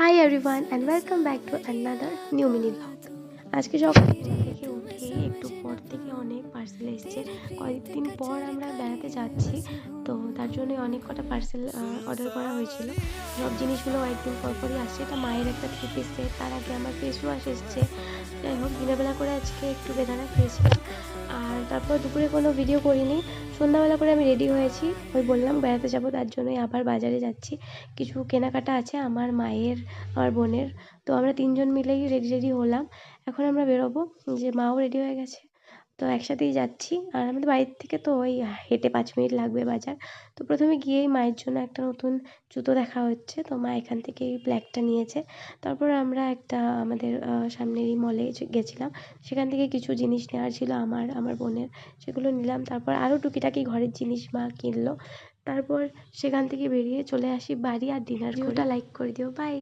Hi everyone and welcome back to another new mini vlog. আজকে সকালে থেকে উঠেই একটু পর থেকে অনেক পার্সেল এসছে। কয়েকদিন পর আমরা বেড়াতে যাচ্ছি, তো তার জন্য অনেক কটা পার্সেল অর্ডার করা হয়েছিল। সব জিনিসগুলো কয়েকদিন পর পরই আসছে। এটা মায়ের একটা 3 পিস সেট, তার আগে আমার ফেস ওয়াশ এসছে। যাই হোক, দিনের বেলা করে আজকে একটু বেদানা খেয়েছিলাম, আর তারপর দুপুরে কোনো ভিডিও করিনি। সন্ধ্যাবেলা করে আমি রেডি হয়েছি, ওই বললাম বেড়াতে যাবো, তার জন্যই আবার বাজারে যাচ্ছি। কিছু কেনাকাটা আছে আমার মায়ের, আমার বোনের, তো আমরা তিনজন মিলেই রেডি হলাম। এখন আমরা বেরোবো, যে মাও রেডি হয়ে গেছে, তো একসাথেই যাচ্ছি। আর আমাদের বাড়ির থেকে তো ওই হেঁটে 5 মিনিট লাগবে বাজার। তো প্রথমে গিয়েই মায়ের জন্য একটা নতুন জুতো দেখা হচ্ছে, তো মা এখান থেকে এই ব্ল্যাকটা নিয়েছে। তারপর আমরা একটা আমাদের সামনেরই মলে গেছিলাম, সেখান থেকে কিছু জিনিস নেওয়ার ছিল আমার, আমার বোনের, সেগুলো নিলাম। তারপর আরও টুকিটাকি ঘরের জিনিস মা কিনলো। তারপর সেখান থেকে বেরিয়ে চলে আসি বাড়ি, আর ডিনার করে। লাইক করে দিও, বাই।